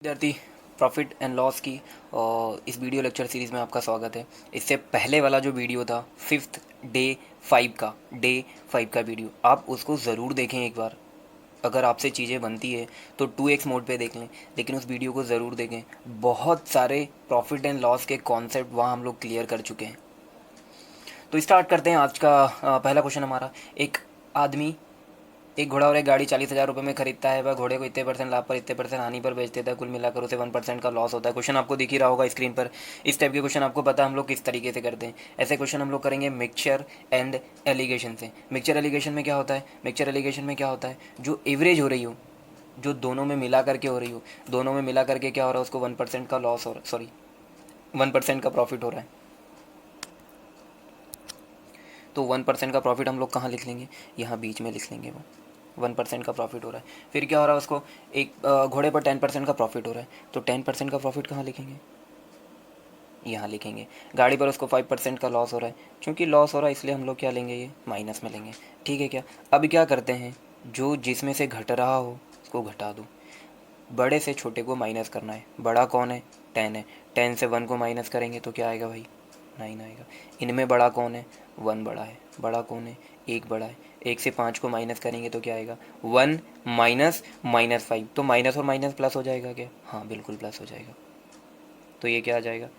विद्यार्थी, profit and loss की इस वीडियो लेक्चर सीरीज़ में आपका स्वागत है। इससे पहले वाला जो वीडियो था फिफ्थ डे 5 का वीडियो, आप उसको ज़रूर देखें एक बार। अगर आपसे चीज़ें बनती है तो 2x मोड पे देख लें, लेकिन उस वीडियो को ज़रूर देखें। बहुत सारे प्रॉफिट एंड लॉस के कॉन्सेप्ट वहाँ हम लोग क्लियर कर चुके हैं। तो स्टार्ट करते हैं आज का पहला क्वेश्चन हमारा। एक घोड़ा और एक गाड़ी 40,000 रुपये में खरीदता है। वह घोड़े को इतने परसेंट लाभ पर इतने परसेंट हानि पर बेच देता है। कुल मिलाकर उसे 1% का लॉस होता है। क्वेश्चन आपको दिख ही रहा होगा स्क्रीन पर। इस टाइप के क्वेश्चन आपको पता है हम लोग किस तरीके से करते हैं। ऐसे क्वेश्चन हम लोग करेंगे मिक्सचर एंड एलिगेशन से। मिक्सचर एलिगेशन में क्या होता है? मिक्सचर एलिगेशन में क्या होता है, जो एवरेज हो रही हो, जो दोनों में मिला करके हो रही हो, दोनों में मिला करके क्या हो रहा है, उसको 1% का लॉस हो रहा है, सॉरी 1% का प्रॉफिट हो रहा है। तो 1% का प्रॉफिट हम लोग कहाँ लिख लेंगे? यहाँ बीच में लिख लेंगे। वो 1% का प्रॉफिट हो रहा है। फिर क्या हो रहा है, उसको एक घोड़े पर 10% का प्रॉफिट हो रहा है। तो 10% का प्रॉफिट कहाँ लिखेंगे? यहाँ लिखेंगे। गाड़ी पर उसको 5% का लॉस हो रहा है। क्योंकि लॉस हो रहा है इसलिए हम लोग क्या लेंगे, ये माइनस में लेंगे। ठीक है क्या? अब क्या करते हैं, जो जिसमें से घट रहा हो उसको घटा दो। बड़े से छोटे को माइनस करना है। बड़ा कौन है? 10 है। 10 से 1 को माइनस करेंगे तो क्या आएगा भाई? 9 आएगा। इनमें बड़ा कौन है? 1 बड़ा है। बड़ा कौन है? 1 बड़ा है। 1 से 5 को माइनस करेंगे तो क्या आएगा? 1 माइनस -5। तो माइनस और माइनस प्लस हो जाएगा क्या? हाँ बिल्कुल प्लस हो जाएगा। तो ये क्या आ जाएगा?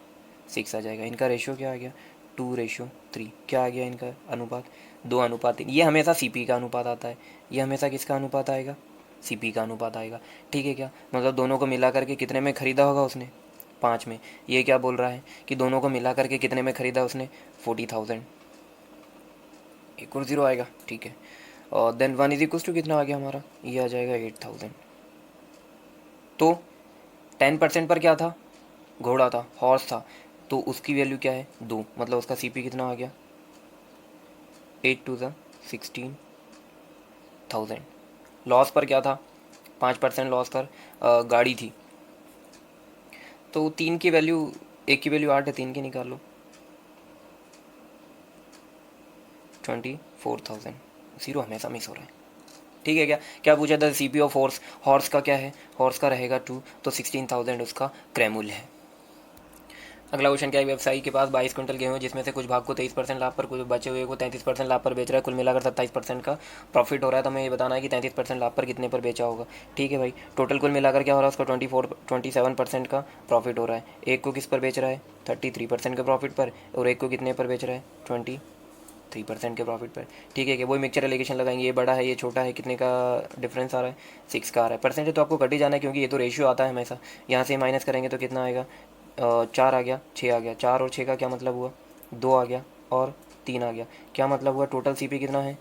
6 आ जाएगा। इनका रेशियो क्या आ गया? 2:3। क्या आ गया इनका अनुपात? 2:3। ये हमेशा सीपी का अनुपात आता है। ये हमेशा किसका अनुपात आएगा? सीपी का अनुपात आएगा। ठीक है क्या? मतलब दोनों को मिला करके कितने में ख़रीदा होगा उसने? 5 में। ये क्या बोल रहा है कि दोनों को मिला करके कितने में ख़रीदा उसने? 40,000। एक और ज़ीरो आएगा। ठीक है। और देन 1 इज इक्वल टू कितना आ गया हमारा? ये आ जाएगा 8,000। तो 10% पर क्या था? घोड़ा था, हॉर्स था। तो उसकी वैल्यू क्या है? 2। मतलब उसका सीपी कितना आ गया? 8 to the 16,000। लॉस पर क्या था? 5% लॉस पर गाड़ी थी। तो 3 की वैल्यू, एक की वैल्यू 8 है, 3 की निकाल लो। 24,000। ज़ीरो हमेशा मिस हो रहा है। ठीक है क्या? क्या पूछा था? C P of horse. Horse का क्या है? हॉर्स का रहेगा 2। तो 16,000 उसका क्रय मूल्य है। अगला क्वेश्चन क्या है? व्यवसायी के पास 22 क्विंटल गेहूं है, जिसमें से कुछ भाग को 23% लाभ पर, कुछ बचे हुए को 33% लाभ पर बेच रहा है। कुल मिलाकर 27% का प्रॉफिट हो रहा है। तो हमें ये बताना है कि 33% लाभ पर कितने पर बेचा होगा। ठीक है भाई। टोटल कुल मिलाकर क्या हो रहा है, उसका 27% का प्रॉफिट हो रहा है। एक को किस पर बेच रहा है? 33% के प्रॉफिट पर। और एक को कितने पर बेच रहा है? 23% के प्रॉफिट पर। ठीक है कि वही मिक्सचर एलिगेशन लगाएंगे। ये बड़ा है, ये छोटा है, कितने का डिफरेंस आ रहा है? 6 का आ रहा है। परसेंटेज तो आपको कट ही जाना है, क्योंकि ये तो रेशियो आता है हमेशा। यहाँ से माइनस करेंगे तो कितना आएगा? 4 आ गया, 6 आ गया। 4 और 6 का क्या मतलब हुआ? 2 आ गया और 3 आ गया। क्या मतलब हुआ? टोटल सीपी कितना है?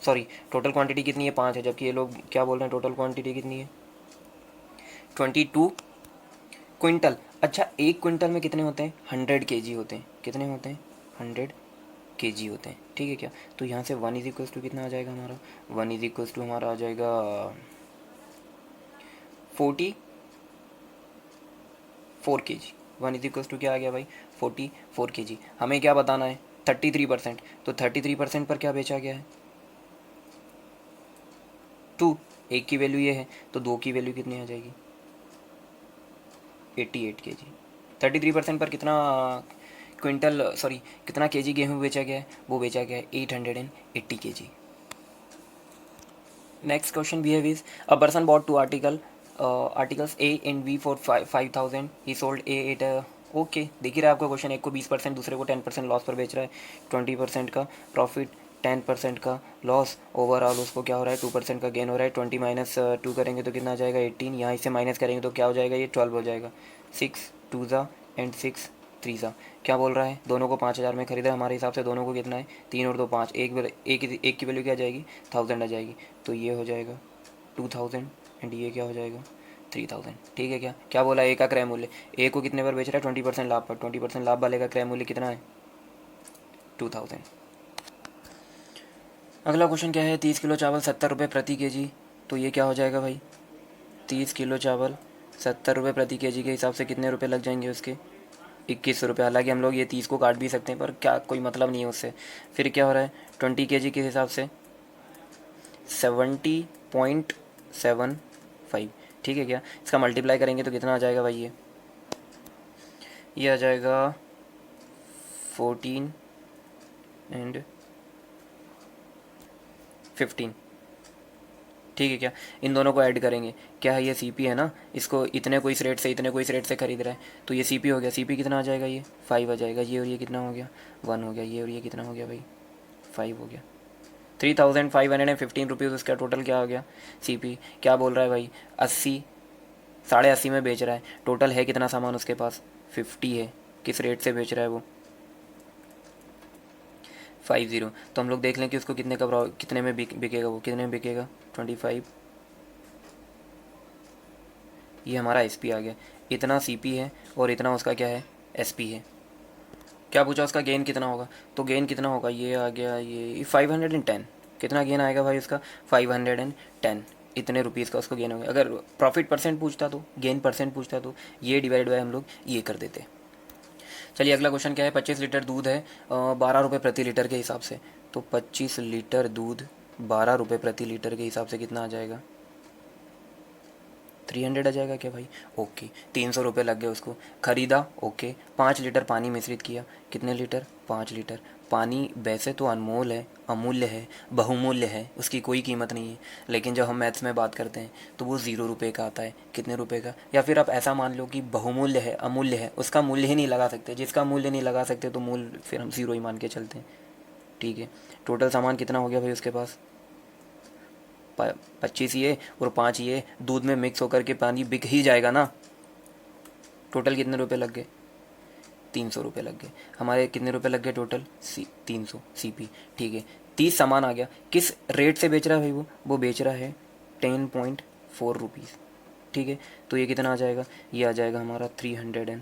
सॉरी, टोटल क्वांटिटी कितनी है? 5 है। जबकि ये लोग क्या बोल रहे हैं, टोटल क्वांटिटी कितनी है? 22 क्विंटल। अच्छा, एक क्विंटल में कितने होते हैं? 100 kg होते हैं। कितने होते हैं? 100 kg होते हैं। ठीक है क्या? तो यहाँ से 1 इज इक्वल टू कितना आ जाएगा हमारा? 1 इज इक्वल टू हमारा आ जाएगा 44 kg। 1 इज इक्वल टू क्या आ गया भाई? 44 kg। हमें क्या बताना है? 33%। तो 33% पर क्या बेचा गया है? 2। एक की वैल्यू ये है, तो 2 की वैल्यू कितनी आ जाएगी? 88 kg। 33% पर कितना क्विंटल, सॉरी कितना केजी गेहूँ बेचा गया है? वो बेचा गया है 880 kg। Next question behave is a person bought two articles A and B for 5,000। He sold A at. Okay, देख ही रहा है आपका क्वेश्चन। एक को 20%, दूसरे को 10% लॉस पर बेच रहा है। 20% का प्रॉफिट, 10% का लॉस। ओवरऑल उसको क्या हो रहा है? 2% का गेन हो रहा है। 20 माइनस 2 करेंगे तो कितना आ जाएगा? 18। यहाँ इसे माइनस करेंगे तो क्या हो जाएगा? ये 12 हो जाएगा। 6 2 ज़ा एंड 6 3 ज़ा। क्या बोल रहा है? दोनों को 5,000 में खरीदा। हमारे हिसाब से दोनों को कितना है? 3 और 2 5। एक की वैल्यू क्या आ जाएगी? 1000 आ जाएगी। तो ये हो जाएगा 2000 एंड ये क्या हो जाएगा? 3000। ठीक है क्या? क्या बोला? ए का क्रय मूल्य। ए को कितने पर बेच रहा है? 20% लाभ पर। 20% लाभ वाले का क्रय मूल्य कितना है? 2000। अगला क्वेश्चन क्या है? 30 किलो चावल 70 रुपये प्रति केजी। तो ये क्या हो जाएगा भाई? 30 किलो चावल 70 रुपये प्रति केजी के हिसाब से कितने रुपये लग जाएंगे उसके? 21 रुपये। हालांकि हम लोग ये 30 को काट भी सकते हैं, पर क्या कोई मतलब नहीं है उससे। फिर क्या हो रहा है? 20 kg के हिसाब से 70.75। ठीक है क्या? इसका मल्टीप्लाई करेंगे तो कितना आ जाएगा भाई? ये आ जाएगा 14 एंड 15। ठीक है क्या? इन दोनों को ऐड करेंगे, क्या है ये सीपी है ना, इसको इतने को इस रेट से इतने को इस रेट से खरीद रहा है, तो ये सीपी हो गया। सीपी कितना आ जाएगा? ये 5 आ जाएगा। ये और ये कितना हो गया? 1 हो गया। ये और ये कितना हो गया भाई? 5 हो गया। 3515 रुपीज़ उसका टोटल क्या हो गया? सीपी क्या बोल रहा है भाई? 80, 80.5 में बेच रहा है। टोटल है कितना सामान उसके पास? 50 है। किस रेट से बेच रहा है वो? 50। तो हम लोग देख लें कि उसको कितने का कितने में बिकेगा वो, कितने में बिकेगा? 25। ये हमारा एस आ गया। इतना सी है और इतना उसका क्या है? एस है। क्या पूछा उसका गेन कितना होगा? तो गेन कितना होगा? ये आ गया ये 510। कितना गेन आएगा भाई उसका? 510। इतने रुपीज़ का उसको गेन होगा। अगर प्रॉफिट परसेंट पूछता तो, गेन परसेंट पूछता तो ये डिवाइड बाय हम लोग ये कर देते। चलिए अगला क्वेश्चन क्या है? 25 लीटर दूध है 12 रुपये प्रति लीटर के हिसाब से। तो 25 लीटर दूध 12 रुपये प्रति लीटर के हिसाब से कितना आ जाएगा? 300 आ जाएगा क्या भाई? ओके। 300 रुपये लग गए उसको। ख़रीदा, ओके। 5 लीटर पानी मिश्रित किया। कितने लीटर? 5 लीटर। पानी वैसे तो अनमोल है, अमूल्य है, बहुमूल्य है, उसकी कोई कीमत नहीं है, लेकिन जब हम मैथ्स में बात करते हैं तो वो 0 रुपये का आता है। कितने रुपये का? या फिर आप ऐसा मान लो कि बहुमूल्य है, अमूल्य है, उसका मूल्य ही नहीं लगा सकते। जिसका मूल्य नहीं लगा सकते तो मूल्य फिर हम 0 ही मान के चलते हैं। ठीक है। टोटल सामान कितना हो गया भाई उसके पास? 25 ये और 5 ये दूध में मिक्स होकर के पानी बिक ही जाएगा ना। टोटल कितने रुपए लग गए? 300 रुपये लग गए। हमारे कितने रुपए लग गए टोटल? 300 CP। ठीक है। 30 सामान आ गया। किस रेट से बेच रहा है भाई? वो बेच रहा है 10.4 रुपीज़। ठीक है। तो ये कितना आ जाएगा? ये आ जाएगा हमारा 312।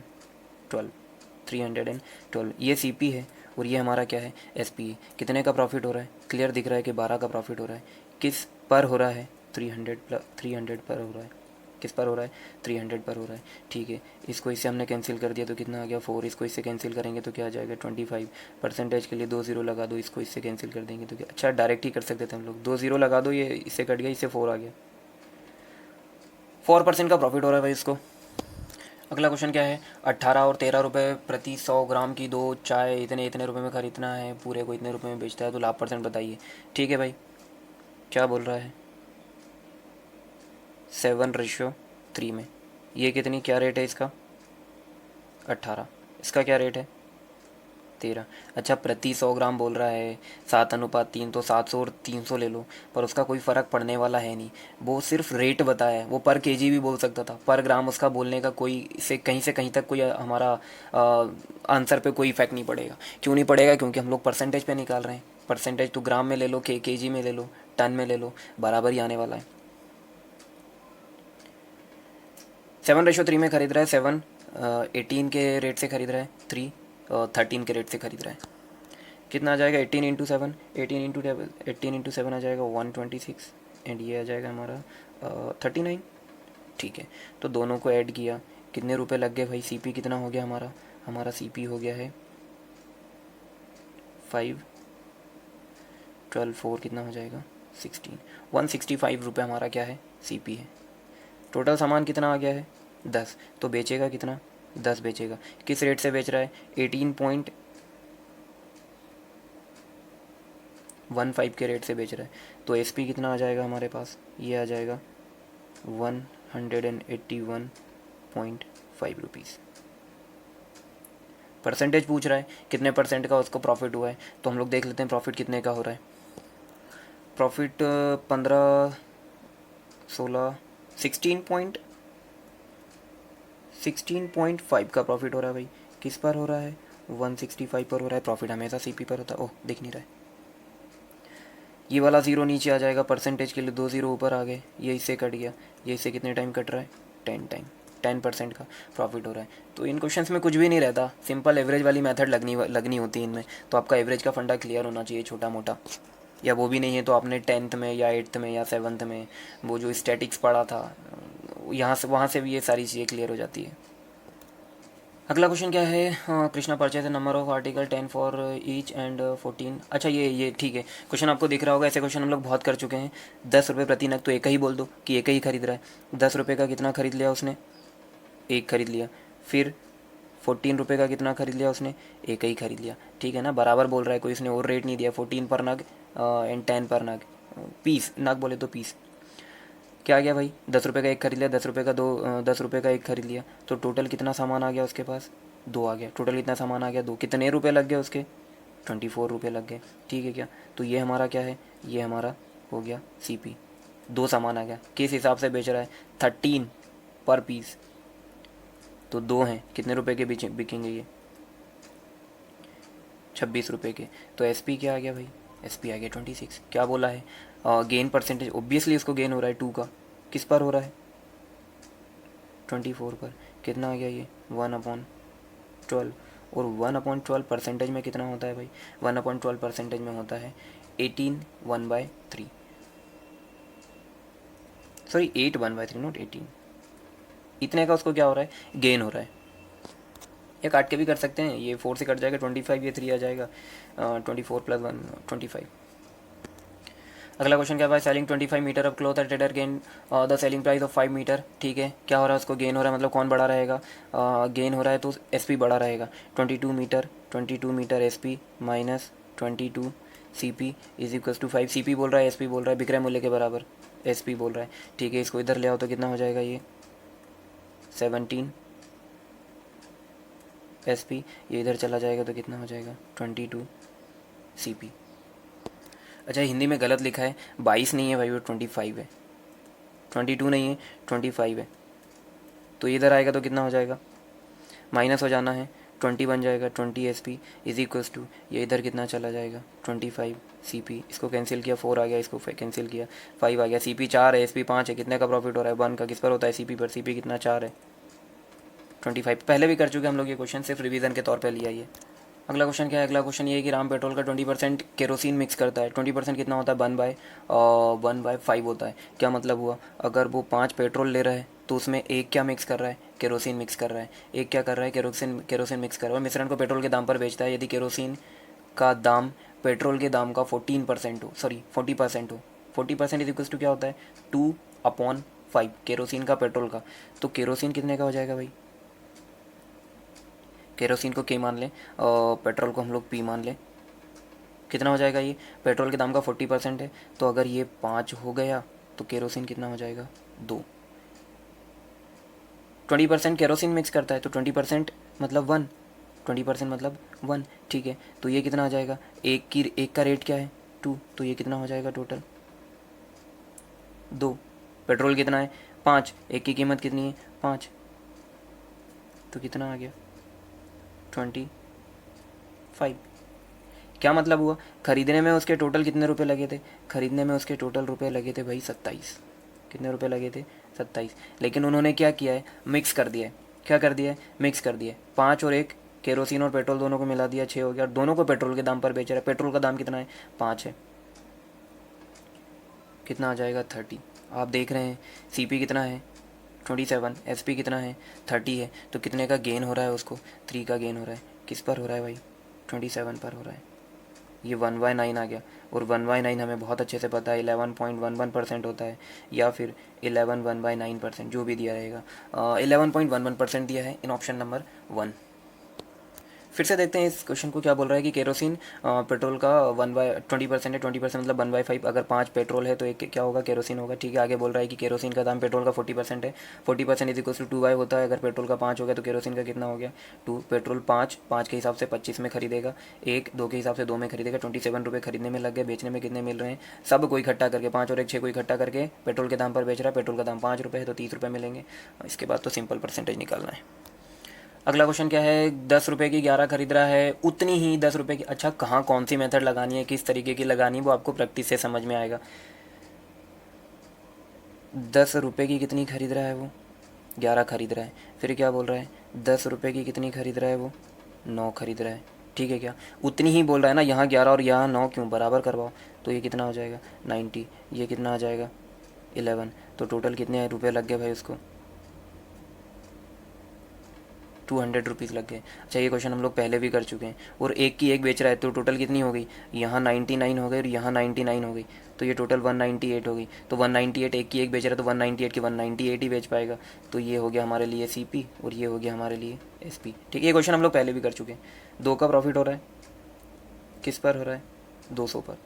312 ये CP है और ये हमारा क्या है? SP है। कितने का प्रॉफिट हो रहा है? क्लियर दिख रहा है कि 12 का प्रॉफिट हो रहा है। किस पर हो रहा है? 300 पर हो रहा है। किस पर हो रहा है? 300 पर हो रहा है। ठीक है। इसको इससे हमने कैंसिल कर दिया तो कितना आ गया? 4। इसको इससे कैंसिल करेंगे तो क्या आ जाएगा? 25। परसेंटेज के लिए 2 ज़ीरो लगा दो। इसको इससे कैंसिल कर देंगे तो क्या? अच्छा डायरेक्ट ही कर सकते थे हम लोग। 2 ज़ीरो लगा दो, ये इससे कट गया, इससे 4 आ गया। 4% का प्रॉफिट हो रहा है भाई इसको। अगला क्वेश्चन क्या है? 18 और 13 रुपये प्रति 100 ग्राम की दो चाय इतने इतने रुपए में खरीदना है, पूरे को इतने रुपए में बेचता है, तो लाभ परसेंट बताइए। ठीक है भाई। क्या बोल रहा है? 7:3 में। ये कितनी क्या रेट है इसका? 18। इसका क्या रेट है? 13। अच्छा प्रति 100 ग्राम बोल रहा है, 7:3, तो 700 और 300 ले लो, पर उसका कोई फ़र्क पड़ने वाला है नहीं। वो सिर्फ रेट बताया है। वो पर केजी भी बोल सकता था, पर ग्राम उसका बोलने का कोई से कहीं तक कोई हमारा आंसर पे कोई इफेक्ट नहीं पड़ेगा। क्यों नहीं पड़ेगा? क्योंकि हम लोग परसेंटेज पे निकाल रहे हैं। परसेंटेज तो ग्राम में ले लो, केजी में ले लो, टन में ले लो, बराबर ही आने वाला है। 7:3 में खरीद रहा है। 7 18 के रेट से खरीद रहा है। 3 13 के रेट से खरीद रहा है। कितना आ जाएगा? 18 × 7। 18 × 7 आ जाएगा 126 एंड ये आ जाएगा हमारा 39। ठीक है। तो दोनों को ऐड किया, कितने रुपए लग गए भाई? CP कितना हो गया हमारा? हमारा CP हो गया है 5 12 4 कितना हो जाएगा? 16। 165 रुपये हमारा क्या है? CP है। टोटल सामान कितना आ गया है? 10। तो बेचेगा कितना? 10 बेचेगा। किस रेट से बेच रहा है? 18.15 के रेट से बेच रहा है। तो SP कितना आ जाएगा हमारे पास? ये आ जाएगा 181.5 रुपीज़। परसेंटेज पूछ रहा है कितने परसेंट का उसको प्रॉफिट हुआ है, तो हम लोग देख लेते हैं प्रॉफिट कितने का हो रहा है। प्रॉफिट 15 16 16.5 का प्रॉफिट हो रहा है भाई। किस पर हो रहा है? 165 पर हो रहा है। प्रॉफिट हमेशा CP पर होता है। ओह दिख नहीं रहा है। ये वाला ज़ीरो नीचे आ जाएगा, परसेंटेज के लिए 2 ज़ीरो ऊपर आ गए, ये इससे कट गया। ये इससे कितने टाइम कट रहा है? 10 टाइम। 10% का प्रॉफिट हो रहा है। तो इन क्वेश्चंस में कुछ भी नहीं रहता, सिंपल एवरेज वाली मेथड लगनी होती है इनमें। तो आपका एवरेज का फंडा क्लियर होना चाहिए छोटा मोटा, या वो भी नहीं है तो आपने 10th में या 8th में या 7th में वो जो स्टैटिक्स पढ़ा था, यहाँ से वहाँ से भी ये सारी चीज़ें क्लियर हो जाती है। अगला क्वेश्चन क्या है, Krishna purchase number of article 10 for each and 14। अच्छा ये ठीक है, क्वेश्चन आपको दिख रहा होगा, ऐसे क्वेश्चन हम लोग बहुत कर चुके हैं। 10 रुपये प्रति नग, तो एक ही बोल दो कि एक ही खरीद रहा है। 10 रुपये का कितना खरीद लिया उसने, एक खरीद लिया। फिर 14 रुपये का कितना खरीद लिया उसने, एक ही खरीद लिया। ठीक है ना, बराबर बोल रहा है, कोई इसने और रेट नहीं दिया। 14 पर नग एंड 10 पर नग, पीस, नग बोले तो पीस। क्या आ गया भाई, 10 रुपये का एक खरीद लिया, 10 रुपये का दो, 10 रुपये का एक खरीद लिया, तो टोटल कितना सामान आ गया उसके पास, दो आ गया। टोटल कितना सामान आ गया, दो। कितने रुपये लग गए उसके, 24 रुपये लग गए। ठीक है क्या, तो ये हमारा क्या है, ये हमारा हो गया CP। दो सामान आ गया, किस हिसाब से बेच रहा है, 13 पर पीस, तो दो हैं, कितने रुपए के बिकेंगे ये, 26 रुपये के। तो SP क्या आ गया भाई, SP आ गया 26। क्या बोला है, गेन परसेंटेज, ओब्वियसली इसको गेन हो रहा है 2 का, किस पर हो रहा है, 24 पर। कितना आ गया ये, 1/12। और 1/12 परसेंटेज में कितना होता है भाई, 1/12 परसेंटेज में होता है 18 1/3, सॉरी 8 1/3 नॉट 18। इतने का उसको क्या हो रहा है, गेन हो रहा है। या काट के भी कर सकते हैं, ये 4 से कट जाएगा 25, ये 3 आ जाएगा, 24 + 1 25। अगला क्वेश्चन क्या है, selling 25 metre of cloth trader gain the selling price of 5 metre. ठीक है, क्या हो रहा है, उसको गेन हो रहा है, मतलब कौन बड़ा रहेगा, गेन हो रहा है तो SP बड़ा रहेगा। 22 metre SP minus 22 CP is equal to 5। CP बोल रहा है, SP बोल रहा है, विक्रय मूल्य के बराबर SP बोल रहा है। ठीक है, इसको इधर ले आओ तो कितना हो जाएगा ये 17 SP, ये इधर चला जाएगा तो कितना हो जाएगा 22 CP। अच्छा, हिंदी में गलत लिखा है, 22 नहीं है भाई, वो 25 है, 22 नहीं है 25 है। तो इधर आएगा तो कितना हो जाएगा, माइनस हो जाना है, 20 बन जाएगा, 20 SP इज इक्वल्स टू, ये इधर कितना चला जाएगा 25 CP। इसको कैंसिल किया, 4 आ गया, इसको कैंसिल किया, 5 आ गया। CP 4 है, SP 5 है, कितने का प्रॉफिट हो रहा है, 1 का। किस पर होता है, CP पर। CP कितना, 4 है, 25। पहले भी कर चुके हम लोग ये क्वेश्चन, सिर्फ रिवीजन के तौर पर लिया ये। अगला क्वेश्चन क्या है, अगला क्वेश्चन ये है कि राम पेट्रोल का 20% केरोसिन मिक्स करता है। 20% कितना होता है, 1/5 होता है। क्या मतलब हुआ, अगर वो 5 पेट्रोल ले रहा है तो उसमें एक क्या मिक्स कर रहा है, केरोसिन मिक्स कर रहा है। एक क्या कर रहा है, केरोसिन केरोसिन मिक्स कर रहा है। मिश्रण को पेट्रोल के दाम पर बेचता है। यदि केरोसिन का दाम पेट्रोल के दाम का 14% हो, सॉरी 40% हो, 40% इज इक्वल्स टू क्या होता है, 2/5 केरोसिन का पेट्रोल का। तो केरोसिन कितने का हो जाएगा भाई, केरोसिन को K मान लें और पेट्रोल को हम लोग P मान लें। कितना हो जाएगा ये, पेट्रोल के दाम का 40% है, तो अगर ये 5 हो गया तो केरोसिन कितना हो जाएगा, 2। 20% केरोसिन मिक्स करता है, तो 20% मतलब 1, 20% मतलब 1। ठीक है, तो ये कितना आ जाएगा, एक का रेट क्या है 2, तो ये कितना हो जाएगा टोटल 2। पेट्रोल कितना है 5, एक की कीमत कितनी है 5, तो कितना आ गया 25। क्या मतलब हुआ, खरीदने में उसके टोटल कितने रुपए लगे थे, खरीदने में उसके टोटल रुपए लगे थे भाई 27। कितने रुपए लगे थे, 27। लेकिन उन्होंने क्या किया है, मिक्स कर दिया है। क्या कर दिया है, मिक्स कर दिया है। 5 और 1, केरोसिन और पेट्रोल दोनों को मिला दिया, 6 हो गया। और दोनों को पेट्रोल के दाम पर बेच रहा है। पेट्रोल का दाम कितना है, 5 है, कितना आ जाएगा 30। आप देख रहे हैं CP कितना है 27, SP कितना है 30 है, तो कितने का गेन हो रहा है उसको, 3 का गेन हो रहा है। किस पर हो रहा है भाई, 27 पर हो रहा है। ये 1/9 आ गया, और 1/9 हमें बहुत अच्छे से पता है 11.11% होता है, या फिर 11 1/9%, जो भी दिया रहेगा। 11.11% दिया है इन ऑप्शन नंबर 1। फिर से देखते हैं इस क्वेश्चन को, क्या बोल रहा है कि केरोसिन पेट्रोल का 1/20% है, 20% मतलब 1/5। अगर 5 पेट्रोल है तो एक क्या होगा, केरोसिन होगा। ठीक है, आगे बोल रहा है कि केरोसिन का दाम पेट्रोल का 40% है, 40% इज इक्वल टू 2/5 होता है। अगर पेट्रोल का 5 हो गया तो केरोसिन का कितना हो गया 2। पेट्रोल 5 के हिसाब से 25 में खरीदेगा, 1 2 के हिसाब से 2 में खरीदेगा। 27 रुपये खरीदने में लग गए, बेचने में कितने मिल रहे हैं, सब को इकट्ठा करके 5 और 1 6 को इकट्ठा करके पेट्रोल के दाम पर बेच रहा है। पेट्रोल का दाम 5 रुपये है तो 30 रुपये मिलेंगे। इसके बाद तो सिंपल परसेंटेज निकालना है। अगला क्वेश्चन क्या है, 10 रुपये की 11 खरीद रहा है, उतनी ही 10 रुपये की। अच्छा, कहाँ कौन सी मेथड लगानी है, किस तरीके की लगानी है, वो आपको प्रैक्टिस से समझ में आएगा। 10 रुपये की कितनी खरीद रहा है वो, 11 खरीद रहा है। फिर क्या बोल रहा है, 10 रुपये की कितनी खरीद रहा है वो, 9 खरीद रहा है। ठीक है, क्या उतनी ही बोल रहा है ना, यहाँ 11 और यहाँ 9 क्यों, बराबर करवाओ। तो ये कितना हो जाएगा 90, ये कितना आ जाएगा 11। तो टोटल कितने रुपये लग गए भाई उसको, 200 रुपीज़ लग गए। अच्छा, ये क्वेश्चन हम लोग पहले भी कर चुके हैं। और एक की एक बेच रहा है तो टोटल कितनी हो गई, यहाँ 99 हो गई और यहाँ 99 हो गई, तो ये टोटल 198 हो गई। तो 198 एक की एक बेच रहा है तो 198 की 198 ही बेच पाएगा। तो ये हो गया हमारे लिए CP और ये हो गया हमारे लिए SP। ठीक है, ये क्वेश्चन हम लोग पहले भी कर चुके हैं। 2 का प्रॉफिट हो रहा है, किस पर हो रहा है, 200 पर,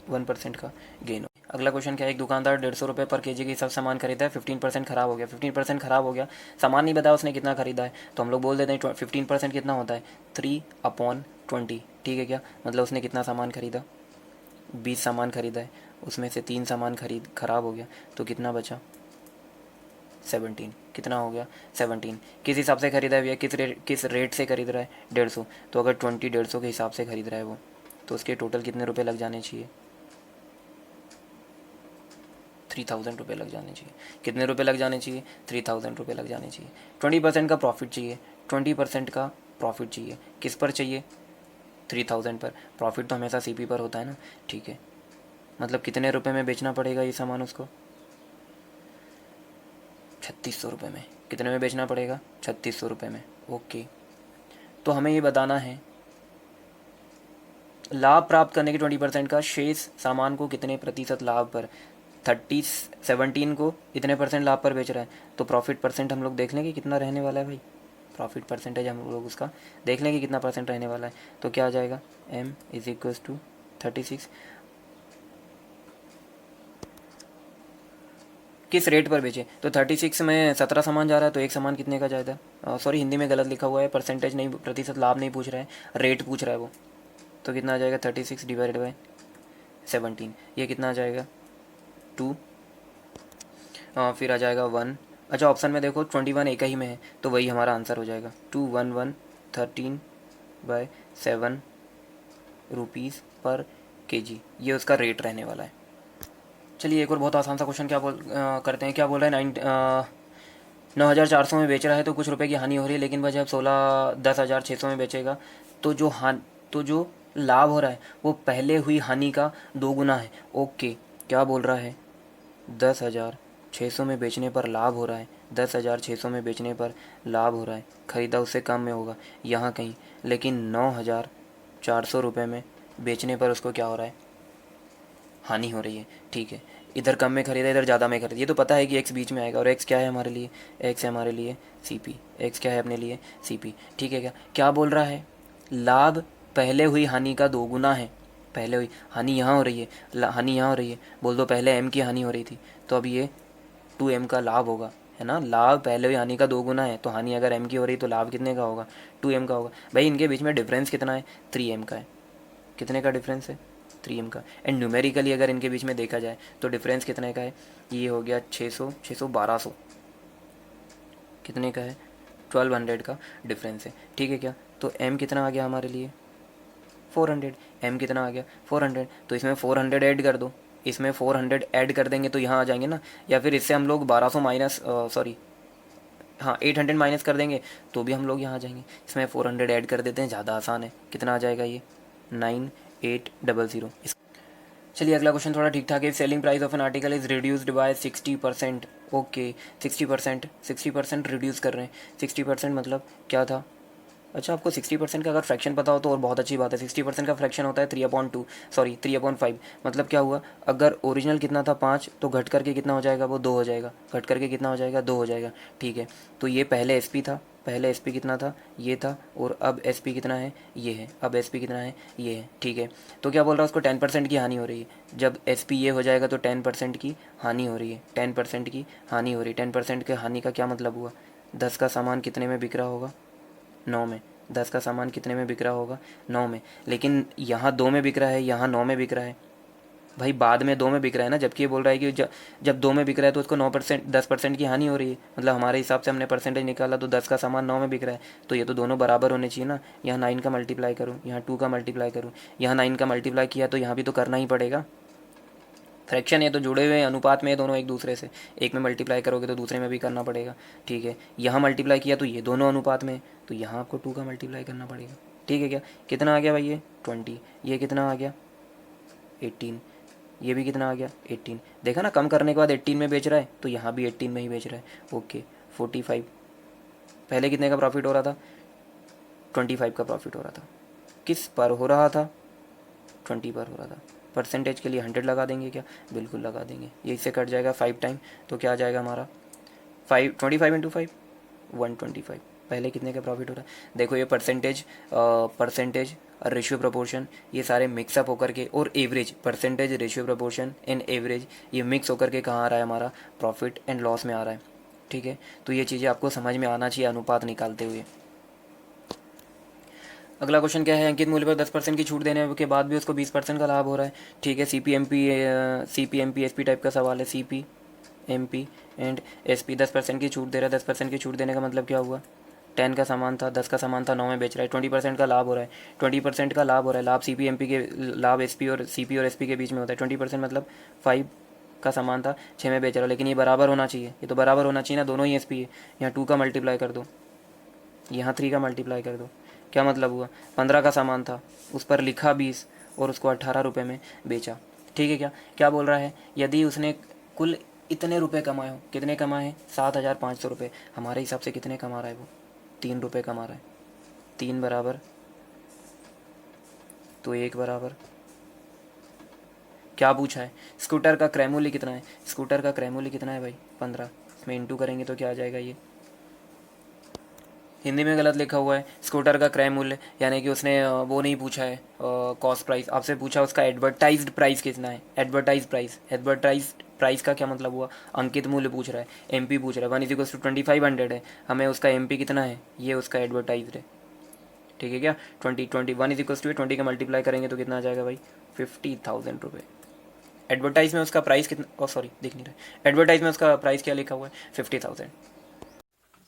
1% का गेन हो। अगला क्वेश्चन क्या है, एक दुकानदार 150 रुपये पर केजी के हिसाब से सामान खरीदा है, 15% खराब हो गया। 15% खराब हो गया, सामान नहीं बताया उसने कितना खरीदा है, तो हम लोग बोल देते हैं 15% कितना होता है, 3/20। ठीक है क्या, मतलब उसने कितना सामान खरीदा, 20 सामान खरीदा है, उसमें से 3 सामान खराब हो गया, तो कितना बचा, 17। कितना हो गया, 17। किस हिसाब से खरीदा है भैया, किस रेट से खरीद रहा है, 150। तो अगर 150 के हिसाब से खरीद रहा है वो, तो उसके टोटल कितने रुपये लग जाने चाहिए, 3000 रुपये लग जाने चाहिए। कितने रुपये लग जाने चाहिए, 3000 रुपये लग जाने चाहिए। 20% का प्रॉफिट चाहिए, 20% का प्रॉफिट चाहिए, किस पर चाहिए, 3000 पर। प्रॉफिट तो हमेशा CP पर होता है ना। ठीक है, मतलब कितने रुपये में बेचना पड़ेगा ये सामान उसको, 3600 रुपये में। कितने में बेचना पड़ेगा, 3600 रुपये में। ओके, तो हमें ये बताना है लाभ प्राप्त करने के 20% का शेष सामान को कितने प्रतिशत लाभ पर, 17 को इतने परसेंट लाभ पर बेच रहा है, तो प्रॉफिट परसेंट हम लोग देख लेंगे कितना रहने वाला है भाई। प्रॉफिट परसेंटेज हम लोग उसका देख लेंगे कितना परसेंट रहने वाला है। तो क्या आ जाएगा, M = 36। किस रेट पर बेचे, तो 36 में 17 सामान जा रहा है, तो एक सामान कितने का जाएगा, सॉरी हिंदी में गलत लिखा हुआ है, परसेंटेज नहीं, प्रतिशत लाभ नहीं पूछ रहा है, रेट पूछ रहा है वो। तो कितना आ जाएगा, 36 / 17, ये कितना आ जाएगा, 2। फिर आ जाएगा 1। अच्छा, ऑप्शन में देखो 21 एक ही में है, तो वही हमारा आंसर हो जाएगा, 211 13/7 रुपीज़ पर केजी, ये उसका रेट रहने वाला है। चलिए एक और बहुत आसान सा क्वेश्चन करते हैं। क्या बोल रहा है, 9400 में बेच रहा है तो कुछ रुपए की हानि हो रही है, लेकिन वह जब 10,600 में बेचेगा तो जो लाभ हो रहा है वो पहले हुई हानि का 2 गुना है। ओके, क्या बोल रहा है, 10,600 में बेचने पर लाभ हो रहा है, 10,600 में बेचने पर लाभ हो रहा है, ख़रीदा उससे कम में होगा यहाँ कहीं, लेकिन 9,400 रुपये में बेचने पर उसको क्या हो रहा है, हानि हो रही है। ठीक है, इधर कम में खरीदा, इधर ज़्यादा में खरीदा, ये तो पता है कि x बीच में आएगा, और x क्या है हमारे लिए, x है हमारे लिए CP, x क्या है अपने लिए, CP। ठीक है, क्या क्या बोल रहा है, लाभ पहले हुई हानि का 2 गुना है। पहले हुई हानि यहाँ हो रही है, हानि यहाँ हो रही है, बोल दो पहले M की हानि हो रही थी, तो अब ये 2M का लाभ होगा, है ना। लाभ पहले हुई हानि का 2 गुना है, तो हानि अगर M की हो रही तो लाभ कितने का होगा, 2M का होगा। भाई इनके बीच में डिफरेंस कितना है, 3M का है। कितने का डिफरेंस है, 3M का। एंड न्यूमेरिकली अगर इनके बीच में देखा जाए तो डिफरेंस कितने का है, ये हो गया 600, 1200, कितने का है, 1200 का डिफरेंस है। ठीक है क्या, तो M कितना आ गया हमारे लिए, 400। M कितना आ गया, 400, तो इसमें 400 ऐड कर दो, इसमें 400 ऐड कर देंगे तो यहाँ आ जाएंगे ना, या फिर इससे हम लोग 1200 माइनस, सॉरी हाँ 800 माइनस कर देंगे तो भी हम लोग यहाँ आ जाएंगे। इसमें 400 ऐड कर देते हैं, ज़्यादा आसान है। कितना आ जाएगा ये, 9800। चलिए अगला क्वेश्चन थोड़ा ठीक ठाक है। Selling price of an article is reduced by 60%। Okay, 60% reduce कर रहे हैं। 60% मतलब क्या था, अच्छा आपको 60% का अगर फ्रैक्शन पता हो तो और बहुत अच्छी बात है। 60% का फ्रैक्शन होता है 3/2, सॉरी 3/5। मतलब क्या हुआ, अगर ओरिजिनल कितना था 5, तो घट करके कितना हो जाएगा, वो 2 हो जाएगा, घट करके कितना हो जाएगा, 2 हो जाएगा। ठीक है, तो ये पहले SP था, पहले SP कितना था, ये था, और अब SP कितना है, ये है, अब SP कितना है, ये है। ठीक है, तो क्या बोल रहा है, उसको 10% की हानि हो रही है। जब SP ये हो जाएगा तो 10% की हानि हो रही है, 10% की हानि हो रही है। 10% के हानि का क्या मतलब हुआ, 10 का सामान कितने में बिक रहा होगा, 9 में। 10 का सामान कितने में बिक रहा होगा, 9 में। लेकिन यहाँ 2 में बिक रहा है, यहाँ 9 में बिक रहा है। भाई बाद में 2 में बिक रहा है ना, जबकि ये बोल रहा है कि जब 2 में बिक रहा है तो उसको 9%, 10% की हानि हो रही है। मतलब हमारे हिसाब से हमने परसेंटेज निकाला तो 10 का सामान 9 में बिक रहा है, तो ये तो दोनों बराबर होने चाहिए ना। यहाँ 9 का मल्टीप्लाई करूँ, यहाँ 2 का मल्टीप्लाई करूँ, यहाँ 9 का मल्टीप्लाई किया तो यहाँ भी तो करना ही पड़ेगा। फ्रैक्शन है तो जुड़े हुए अनुपात में दोनों एक दूसरे से, एक में मल्टीप्लाई करोगे तो दूसरे में भी करना पड़ेगा। ठीक है, यहाँ मल्टीप्लाई किया तो ये दोनों अनुपात में, तो यहाँ आपको 2 का मल्टीप्लाई करना पड़ेगा। ठीक है क्या, कितना आ गया भाई ये 20, ये कितना आ गया 18, ये भी कितना आ गया 18। देखा ना, कम करने के बाद 18 में बेच रहा है, तो यहाँ भी 18 में ही बेच रहा है। ओके, 45 पहले कितने का प्रॉफिट हो रहा था? 25 का प्रॉफिट हो रहा था। किस पर हो रहा था? 20 पर हो रहा था। परसेंटेज के लिए 100 लगा देंगे क्या? बिल्कुल लगा देंगे। ये इससे कट जाएगा 5 टाइम, तो क्या आ जाएगा हमारा 25 इंटू 5 125। पहले कितने का प्रॉफिट हो रहा है? देखो ये परसेंटेज रेशियो प्रोपोर्शन ये सारे मिक्सअप होकर के, और average, percentage ratio proportion and average ये मिक्स होकर के कहाँ आ रहा है? हमारा प्रॉफिट एंड लॉस में आ रहा है। ठीक है, तो ये चीज़ें आपको समझ में आना चाहिए अनुपात निकालते हुए। अगला क्वेश्चन क्या है? अंकित मूल्य पर 10% की छूट देने के बाद भी उसको 20% का लाभ हो रहा है। ठीक है, CP, MP, SP टाइप का सवाल है। CP, MP एंड SP 10% की छूट दे रहा है। 10% की छूट देने का मतलब क्या हुआ? 10 का सामान था, 10 का सामान था, 9 में बेच रहा है, 20% का लाभ हो रहा है। 20% का लाभ हो रहा है। लाभ CP, MP के, लाभ CP और SP के बीच में होता है। 20% मतलब 5 का सामान था, 6 में बेच रहा है। लेकिन ये बराबर होना चाहिए, ये तो बराबर होना चाहिए ना, दोनों ही SP है। यहाँ 2 का मल्टीप्लाई कर दो, यहाँ 3 का मल्टीप्लाई कर दो। क्या मतलब हुआ? 15 का सामान था, उस पर लिखा 20 और उसको 18 रुपये में बेचा। ठीक है, क्या क्या बोल रहा है? यदि उसने कुल इतने रुपए कमाए हो, कितने कमाए हैं? 7,500 रुपये। हमारे हिसाब से कितने कमा रहा है वो? 3 रुपये कमा रहा है। 3 बराबर तो 1 बराबर क्या पूछा है? स्कूटर का क्रय मूल्य कितना है? स्कूटर का क्रय मूल्य कितना है भाई? 15। इसमें इंटू करेंगे तो क्या आ जाएगा? ये हिंदी में गलत लिखा हुआ है। स्कूटर का क्रय मूल्य, यानी कि उसने वो नहीं पूछा है कॉस्ट प्राइस, आपसे पूछा उसका एडवर्टाइज्ड प्राइस कितना है। एडवर्टाइज प्राइस का क्या मतलब हुआ? अंकित मूल्य पूछ रहा है, MP पूछ रहा है। 1 = 2500 है, हमें उसका MP कितना है? ये उसका एडवर्टाइज्ड है। ठीक है क्या? 1 का मल्टीप्लाई करेंगे तो कितना आ जाएगा भाई? 50,000 रुपये। एडवर्टाइज में उसका प्राइस कितना, सॉरी दिख नहीं रहा, एडवर्टाइज में उसका प्राइस क्या लिखा हुआ है? 50,000।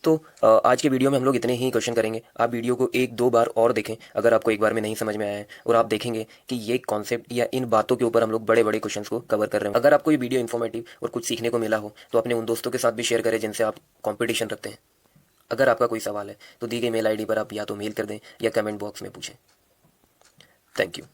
तो आज के वीडियो में हम लोग इतने ही क्वेश्चन करेंगे। आप वीडियो को 1-2 बार और देखें अगर आपको एक बार में नहीं समझ में आया है, और आप देखेंगे कि ये कॉन्सेप्ट या इन बातों के ऊपर हम लोग बड़े बड़े क्वेश्चंस को कवर कर रहे हैं। अगर आपको ये वीडियो इन्फॉर्मेटिव और कुछ सीखने को मिला हो तो अपने उन दोस्तों के साथ भी शेयर करें जिनसे आप कॉम्पिटिशन रखते हैं। अगर आपका कोई सवाल है तो दी गई मेल ID पर आप या तो मेल कर दें या कमेंट बॉक्स में पूछें। Thank you.